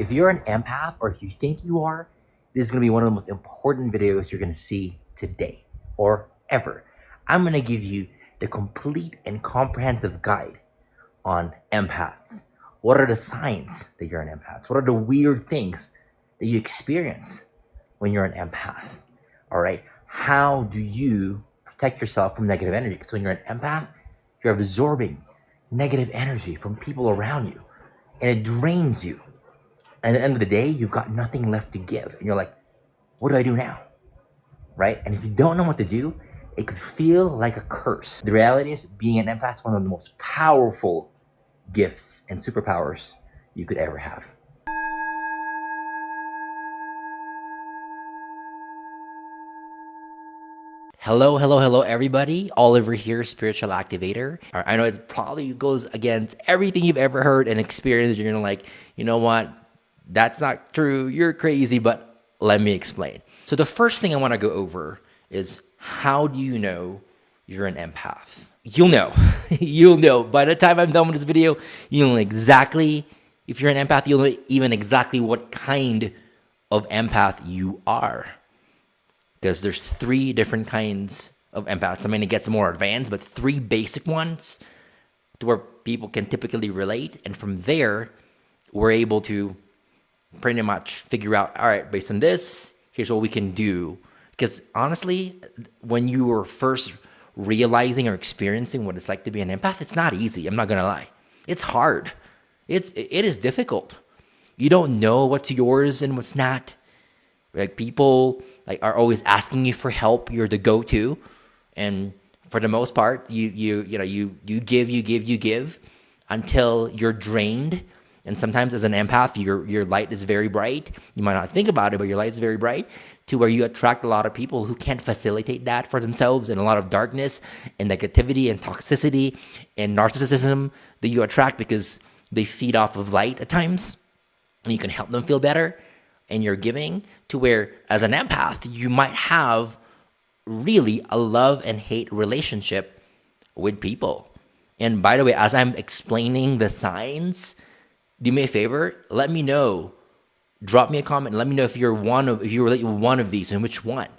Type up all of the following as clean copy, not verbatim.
If you're an empath or if you think you are, this is going to be one of the most important videos you're going to see today or ever. I'm going to give you the complete and comprehensive guide on empaths. What are the signs that you're an empath? What are the weird things that you experience when you're an empath? All right. How do you protect yourself from negative energy? Because when you're an empath, you're absorbing negative energy from people around you and it drains you. And at the end of the day, you've got nothing left to give. And you're like, what do I do now? Right? And if you don't know what to do, it could feel like a curse. The reality is being an empath is one of the most powerful gifts and superpowers you could ever have. Hello, everybody. Oliver here, Spiritual Activator. I know it probably goes against everything you've ever heard and experienced. You're gonna like, you know what? That's not true. You're crazy, but let me explain. So the first thing I want to go over is how do you know you're an empath? You'll know. You'll know. By the time I'm done with this video, you'll know exactly, if you're an empath, you'll know even exactly what kind of empath you are. Because there's 3 different kinds of empaths. I mean, it gets more advanced, but 3 basic ones to where people can typically relate. And from there, we're able to pretty much figure out, all right, based on this, here's what we can do. Because honestly, when you were first realizing or experiencing what it's like to be an empath, it's not easy. I'm not going to lie. It's hard. It is difficult. You don't know what's yours and what's not. Like people are always asking you for help. You're the go-to. And for the most part, you give until you're drained. And sometimes as an empath, your light is very bright. You might not think about it, but your light is very bright to where you attract a lot of people who can't facilitate that for themselves, and a lot of darkness and negativity and toxicity and narcissism that you attract because they feed off of light at times. And you can help them feel better and you're giving, to where as an empath, you might have really a love and hate relationship with people. And by the way, as I'm explaining the signs, do me a favor, let me know. Drop me a comment and let me know if you relate with one of these and which one,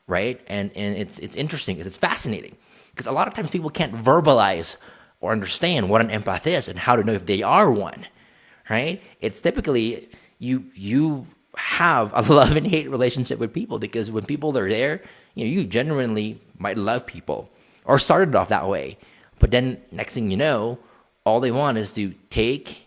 right? And it's interesting because it's fascinating, because a lot of times people can't verbalize or understand what an empath is and how to know if they are one, right? It's typically you have a love and hate relationship with people, because when people are there, you genuinely might love people or started off that way, but then next thing you know, all they want is to take.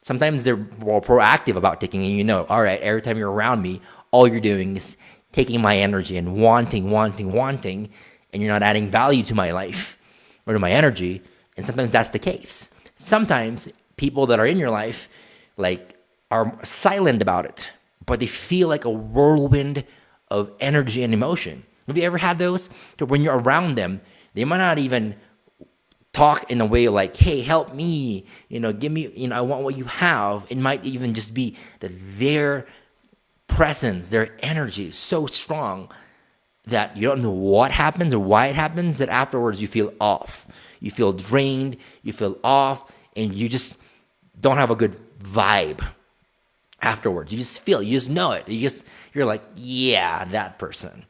Sometimes they're more proactive about taking, and all right, every time you're around me, all you're doing is taking my energy and wanting, and you're not adding value to my life or to my energy. And sometimes that's the case. Sometimes people that are in your life are silent about it, but they feel like a whirlwind of energy and emotion. Have you ever had those? When you're around them, they might not even talk in a way like, hey, help me, give me, I want what you have. It might even just be that their presence, their energy is so strong that you don't know what happens or why it happens, that afterwards you feel off. You feel drained, you feel off, and you just don't have a good vibe afterwards. You just know it. You're like, yeah, that person.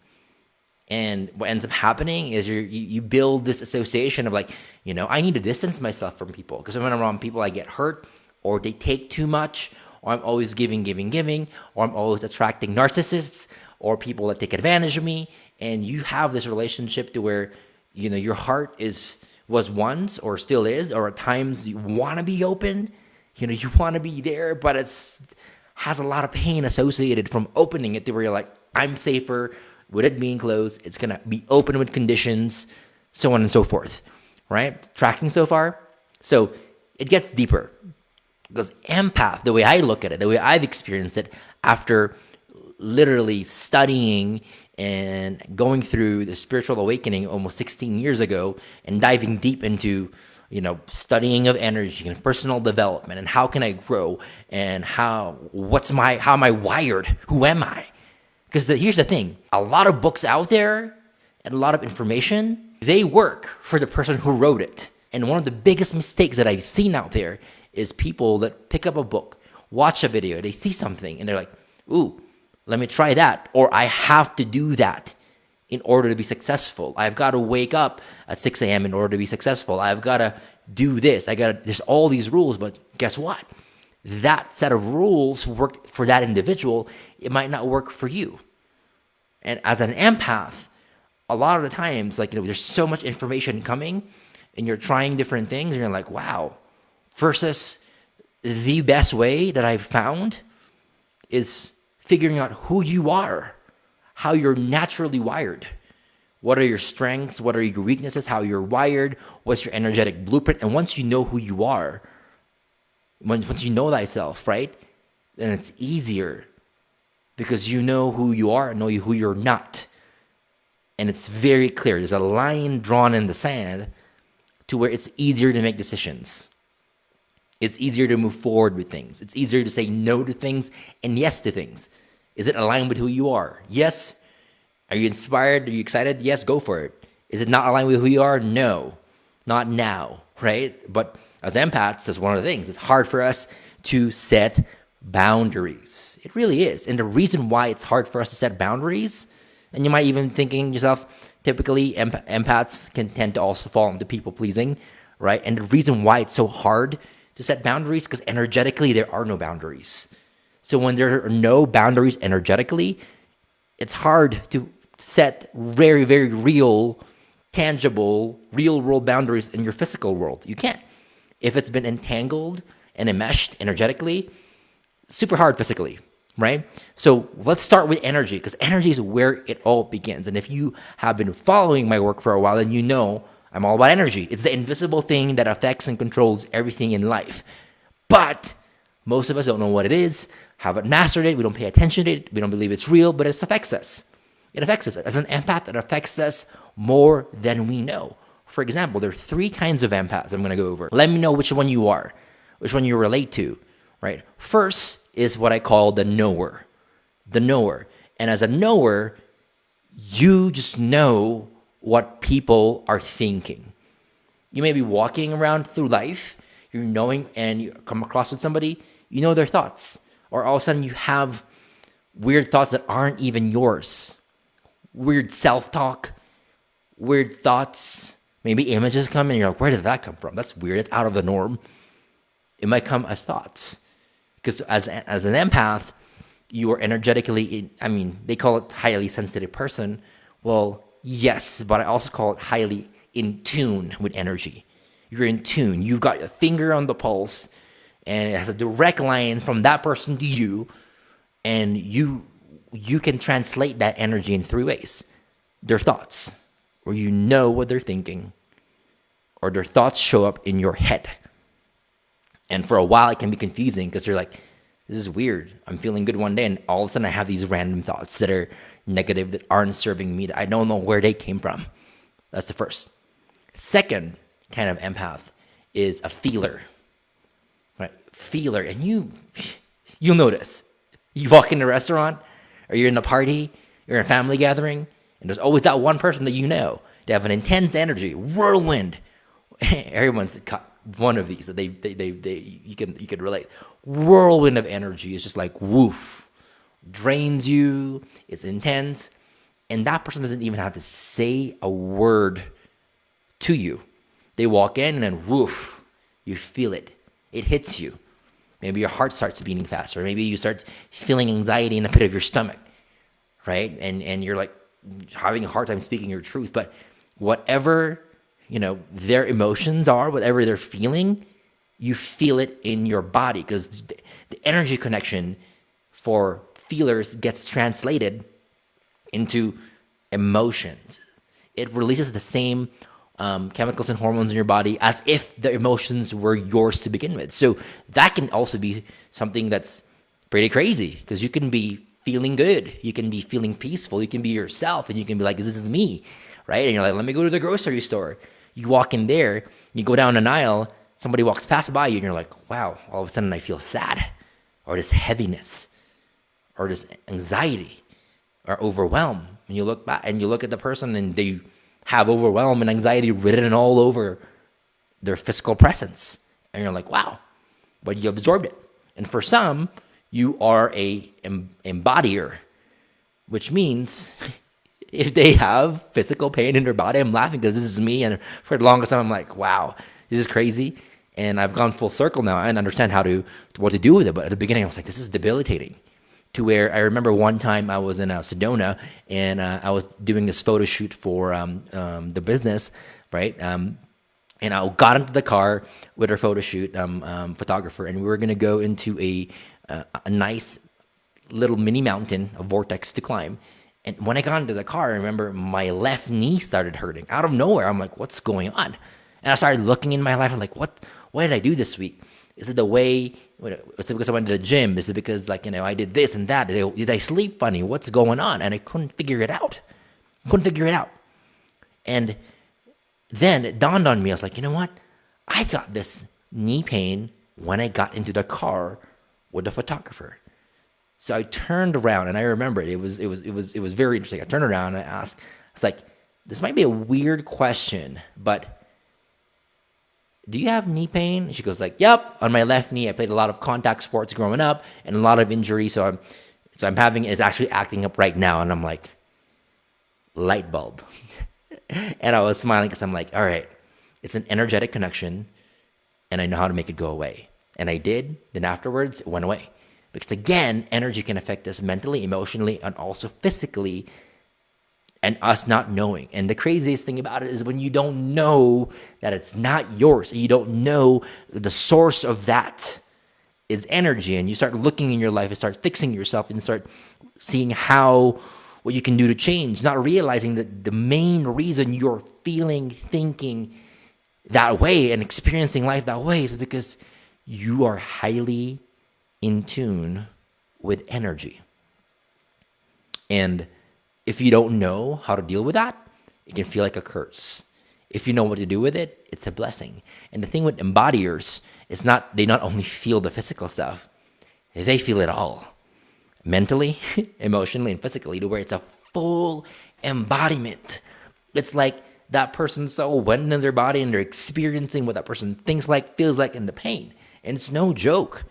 And what ends up happening is you build this association of I need to distance myself from people, because when I'm around people, I get hurt, or they take too much, or I'm always giving, or I'm always attracting narcissists or people that take advantage of me. And you have this relationship to where, your heart was once or still is, or at times you want to be open, you want to be there, but has a lot of pain associated from opening it, to where you're like, I'm safer with it being closed. It's going to be open with conditions, so on and so forth, right? Tracking so far? So it gets deeper, because empath, the way I look at it, the way I've experienced it after literally studying and going through the spiritual awakening almost 16 years ago, and diving deep into, studying of energy and personal development, and how can I grow, and how am I wired? Who am I? Because here's the thing, a lot of books out there and a lot of information, they work for the person who wrote it. And one of the biggest mistakes that I've seen out there is people that pick up a book, watch a video, they see something, and they're like, ooh, let me try that, or I have to do that in order to be successful. I've got to wake up at 6 a.m. in order to be successful. I've got to do this. There's all these rules, but guess what? That set of rules worked for that individual. It might not work for you. And as an empath, a lot of the times, there's so much information coming and you're trying different things and you're like, wow, versus the best way that I've found is figuring out who you are, how you're naturally wired. What are your strengths? What are your weaknesses? How you're wired? What's your energetic blueprint? And once you know who you are, once you know thyself, right, then it's easier because you know who you are and know who you're not. And it's very clear. There's a line drawn in the sand to where it's easier to make decisions. It's easier to move forward with things. It's easier to say no to things and yes to things. Is it aligned with who you are? Yes. Are you inspired? Are you excited? Yes, go for it. Is it not aligned with who you are? No, not now, right? But as empaths, that's one of the things. It's hard for us to set boundaries. It really is. And the reason why it's hard for us to set boundaries, and you might even thinking yourself, typically empaths can tend to also fall into people pleasing, right? And the reason why it's so hard to set boundaries, because energetically there are no boundaries. So when there are no boundaries energetically, it's hard to set very, very real, tangible, real world boundaries in your physical world. You can't. If it's been entangled and enmeshed energetically, super hard physically, right? So let's start with energy, because energy is where it all begins. And if you have been following my work for a while, then you know I'm all about energy. It's the invisible thing that affects and controls everything in life. But most of us don't know what it is, haven't mastered it, we don't pay attention to it, we don't believe it's real, but it affects us. It affects us. As an empath, it affects us more than we know. For example, there are 3 kinds of empaths I'm going to go over. Let me know which one you are, which one you relate to, right? First is what I call the knower. The knower. And as a knower, you just know what people are thinking. You may be walking around through life, you're knowing, and you come across with somebody, you know their thoughts. Or all of a sudden you have weird thoughts that aren't even yours. Weird self-talk, weird thoughts, maybe images come and you're like, where did that come from? That's weird, it's out of the norm. It might come as thoughts. Because as an empath, you are energetically, they call it highly sensitive person. Well, yes, but I also call it highly in tune with energy. You're in tune. You've got your finger on the pulse, and it has a direct line from that person to you, and you can translate that energy in 3 ways. Their thoughts, or you know what they're thinking, or their thoughts show up in your head. And for a while, it can be confusing because you're like, this is weird. I'm feeling good one day, and all of a sudden I have these random thoughts that are negative, that aren't serving me, that I don't know where they came from. That's the first. Second kind of empath is a feeler. Right? Feeler. And you'll notice. You walk in a restaurant, or you're in a party, you're in a family gathering, and there's always that one person that you know. They have an intense energy, whirlwind. Everyone's got one of these that you can relate. Whirlwind of energy is just like woof, drains you. It's intense, and that person doesn't even have to say a word to you. They walk in and then woof, you feel it. It hits you. Maybe your heart starts beating faster. Maybe you start feeling anxiety in the pit of your stomach, right? And you're like having a hard time speaking your truth. But whatever, their emotions are, whatever they're feeling, you feel it in your body, because the energy connection for feelers gets translated into emotions. It releases the same chemicals and hormones in your body as if the emotions were yours to begin with. So that can also be something that's pretty crazy, because you can be feeling good, you can be feeling peaceful, you can be yourself, and you can be like, this is me, right? And you're like, let me go to the grocery store. You walk in there, you go down an aisle, somebody walks past by you, and you're like, wow, all of a sudden I feel sad, or this heaviness, or this anxiety, or overwhelm. And you look back and you look at the person, and they have overwhelm and anxiety written all over their physical presence. And you're like, wow, but you absorbed it. And for some, you are a embodier, which means if they have physical pain in their body, I'm laughing because this is me. And for the longest time, I'm like, wow, this is crazy. And I've gone full circle now and understand what to do with it. But at the beginning, I was like, this is debilitating. To where I remember one time I was in Sedona and I was doing this photo shoot for the business, right? And I got into the car with our photo shoot photographer, and we were gonna go into a nice little mini mountain, a vortex to climb. And when I got into the car, I remember my left knee started hurting out of nowhere. I'm like, what's going on? And I started looking in my life. I'm like, what did I do this week? Is it the way, is it because I went to the gym? Is it because I did this and that? Did I sleep funny? What's going on? And I couldn't figure it out. And then it dawned on me. I was like, you know what? I got this knee pain when I got into the car with the photographer. So I turned around and I remember it. It was very interesting. I turned around and I asked, I was like, this might be a weird question, but do you have knee pain? She goes like, yep, on my left knee. I played a lot of contact sports growing up and a lot of injury. So I'm having, it's actually acting up right now. And I'm like, light bulb. And I was smiling because I'm like, all right, it's an energetic connection and I know how to make it go away. And I did. Then afterwards, it went away. Because again, energy can affect us mentally, emotionally, and also physically, and us not knowing. And the craziest thing about it is when you don't know that it's not yours, and you don't know the source of that is energy, and you start looking in your life and start fixing yourself and start seeing what you can do to change, not realizing that the main reason you're feeling, thinking that way and experiencing life that way is because you are highly in tune with energy. And if you don't know how to deal with that, it can feel like a curse. If you know what to do with it, it's a blessing. And the thing with embodiers is they not only feel the physical stuff, they feel it all. Mentally, emotionally, and physically, to where it's a full embodiment. It's like that person's so went in their body and they're experiencing what that person thinks like, feels like, and the pain. And it's no joke.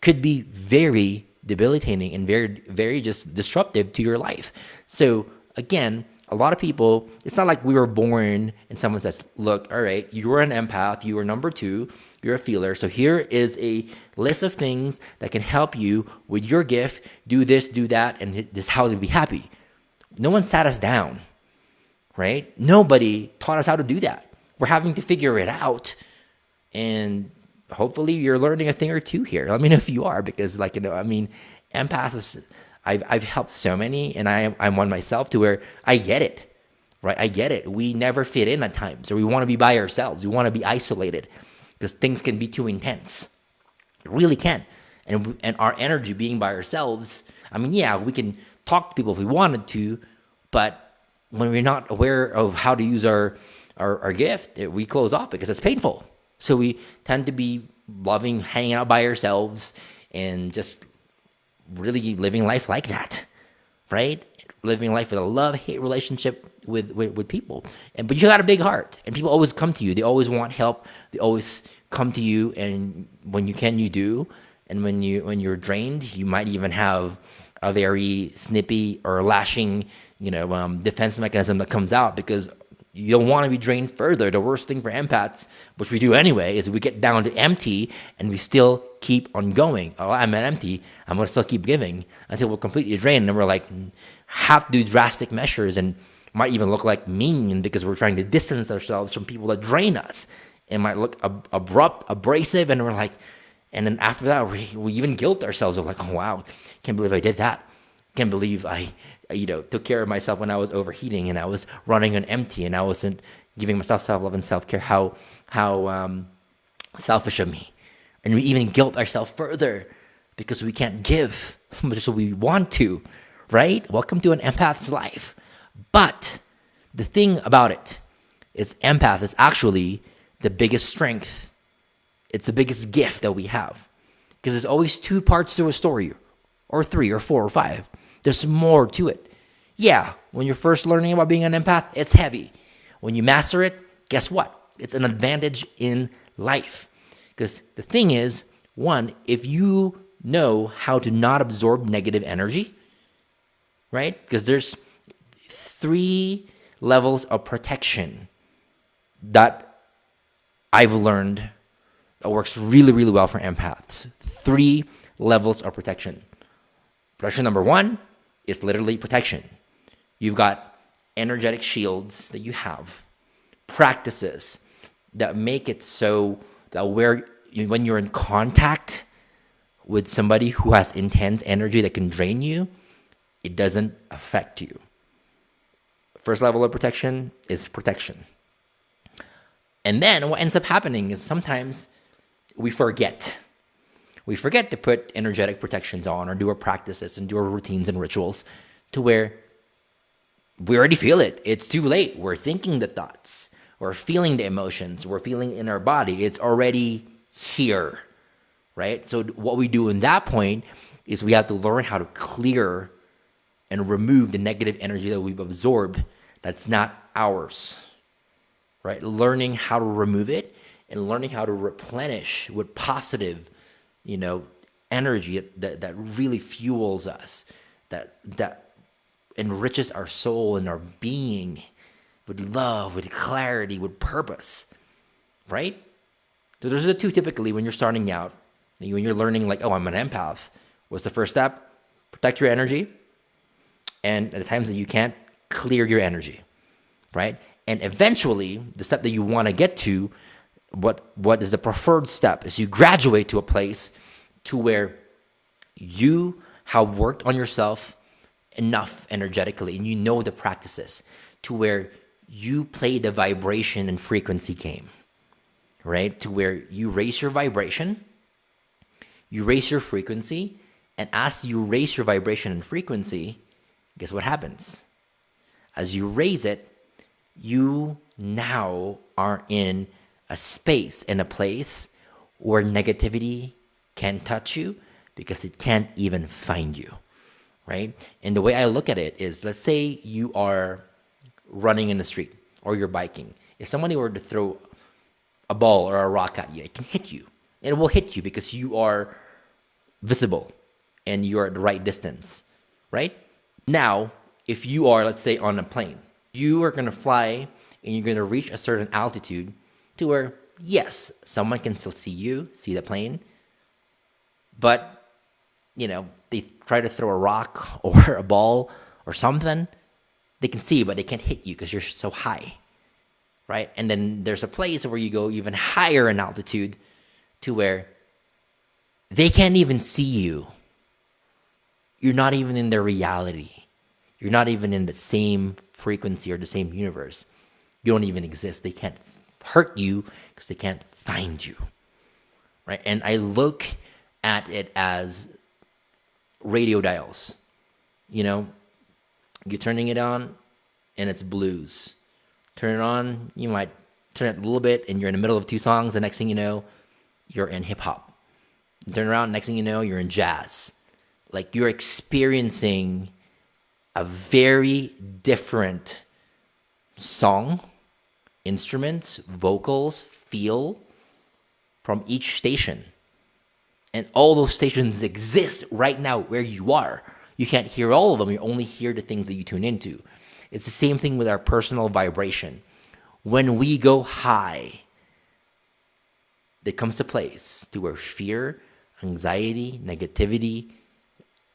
Could be very debilitating and very, very just disruptive to your life. So again, a lot of people, it's not like we were born and someone says, look, all right, you're an empath, you are number 2, you're a feeler. So here is a list of things that can help you with your gift. Do this, do that, and this is how to be happy. No one sat us down, right? Nobody taught us how to do that. We're having to figure it out. And hopefully you're learning a thing or two here. Let me know if you are, because empaths is, I've helped so many, and I'm one myself, to where I get it, right? I get it. We never fit in at times, or we want to be by ourselves. We want to be isolated because things can be too intense. It really can. And our energy being by ourselves, we can talk to people if we wanted to, but when we're not aware of how to use our gift, we close off because it's painful. So we tend to be loving hanging out by ourselves and just really living life like that, right? Living life with a love-hate relationship with people. But you got a big heart, and people always come to you. They always want help. They always come to you, and when you can, you do. And when you're drained, you might even have a very snippy or lashing, defense mechanism that comes out because you don't want to be drained further. The worst thing for empaths, which we do anyway, is we get down to empty and we still keep on going. Oh, I'm at empty. I'm going to still keep giving until we're completely drained. And we're like, have to do drastic measures and might even look like mean because we're trying to distance ourselves from people that drain us. It might look abrupt, abrasive. And we're like, and then after that, we even guilt ourselves of like, oh, wow, can't believe I did that. Can't believe I took care of myself when I was overheating and I was running on empty and I wasn't giving myself self-love and self-care. How selfish of me. And we even guilt ourselves further because we can't give as much as we want to, right? Welcome to an empath's life. But the thing about it is empath is actually the biggest strength. It's the biggest gift that we have because there's always 2 parts to a story, or 3 or 4 or 5. There's more to it. Yeah, when you're first learning about being an empath, it's heavy. When you master it, guess what? It's an advantage in life Because the thing is, one, if you know how to not absorb negative energy, right? Because there's 3 levels of protection that I've learned that works really, really well for empaths. 3 levels of protection. Protection number 1 is literally protection. You've got energetic shields that you have, practices that make it so that when you're in contact with somebody who has intense energy that can drain you, it doesn't affect you. First level of protection is protection. And then what ends up happening is sometimes we forget. We forget to put energetic protections on or do our practices and do our routines and rituals to where we already feel it. It's too late. We're thinking the thoughts. We're feeling the emotions. We're feeling in our body. It's already here, right? So what we do in that point is we have to learn how to clear and remove the negative energy that we've absorbed that's not ours, right? Learning how to remove it and learning how to replenish with positive, energy that really fuels us, that enriches our soul and our being with love, with clarity, with purpose, right? So those are the 2 typically when you're starting out, when you're learning like, oh, I'm an empath. What's the first step? Protect your energy. And at the times that you can't, clear your energy, right? And eventually, the step that you want to get to, what is the preferred step, is you graduate to a place to where you have worked on yourself enough energetically and you know the practices to where you play the vibration and frequency game, right? To where you raise your vibration, you raise your frequency, and as you raise your vibration and frequency, guess what happens? As you raise it, you now are in a space, in a place where negativity can't touch you because it can't even find you, right? And the way I look at it is, let's say you are running in the street or you're biking. If somebody were to throw a ball or a rock at you, it can hit you. And it will hit you because you are visible and you're at the right distance, right? Now, if you are, let's say, on a plane, you are going to fly and you're going to reach a certain altitude to where, yes, someone can still see you, see the plane, but, they try to throw a rock or a ball or something, they can see you, but they can't hit you because you're so high, right? And then there's a place where you go even higher in altitude to where they can't even see you. You're not even in their reality. You're not even in the same frequency or the same universe. You don't even exist. They can't hurt you because they can't find you, right? And I look at it as radio dials. You're turning it on and it's blues. Turn it on, you might turn it a little bit and you're in the middle of 2 songs. The next thing you know, you're in hip hop. Turn around, next thing you know, you're in jazz. Like you're experiencing a very different song, instruments, vocals, feel from each station. And all those stations exist right now where you are. You can't hear all of them. You only hear the things that you tune into. It's the same thing with our personal vibration. When we go high, there comes a place to where fear, anxiety, negativity,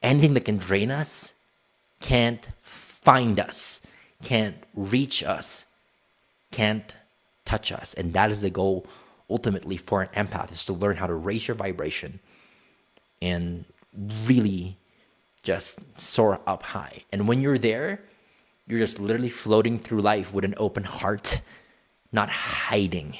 anything that can drain us can't find us, can't reach us, can't touch us. And that is the goal ultimately for an empath, is to learn how to raise your vibration and really just soar up high. And when you're there, you're just literally floating through life with an open heart, not hiding,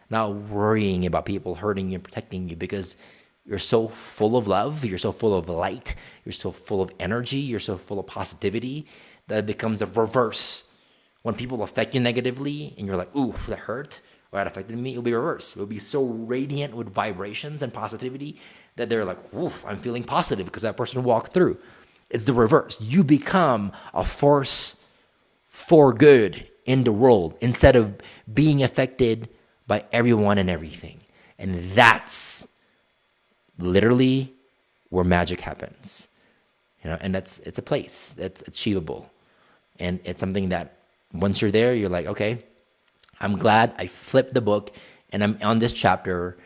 not worrying about people hurting you and protecting you, because you're so full of love, you're so full of light, you're so full of energy, you're so full of positivity that it becomes a reverse. When people affect you negatively and you're like, ooh, that hurt, or that affected me, it'll be reverse. It'll be so radiant with vibrations and positivity that they're like, oof, I'm feeling positive because that person walked through. It's the reverse. You become a force for good in the world instead of being affected by everyone and everything. And that's literally where magic happens. And it's a place that's achievable. And it's something that once you're there, you're like, okay, I'm glad I flipped the book and I'm on this chapter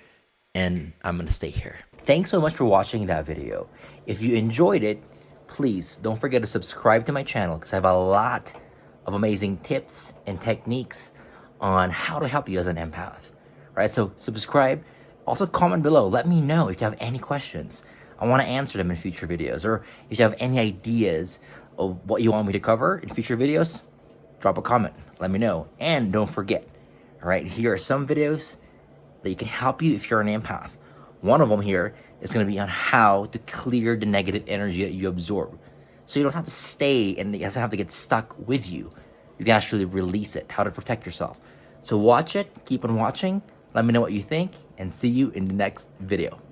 and I'm going to stay here. Thanks so much for watching that video. If you enjoyed it, please don't forget to subscribe to my channel because I have a lot of amazing tips and techniques on how to help you as an empath. Right? So subscribe. Also comment below. Let me know if you have any questions. I want to answer them in future videos. Or if you have any ideas of what you want me to cover in future videos, drop a comment. Let me know. And don't forget, all right, here are some videos that can help you if you're an empath. One of them here is going to be on how to clear the negative energy that you absorb. So you don't have to stay and it doesn't have to get stuck with you. You can actually release it, how to protect yourself. So watch it, keep on watching. Let me know what you think, and see you in the next video.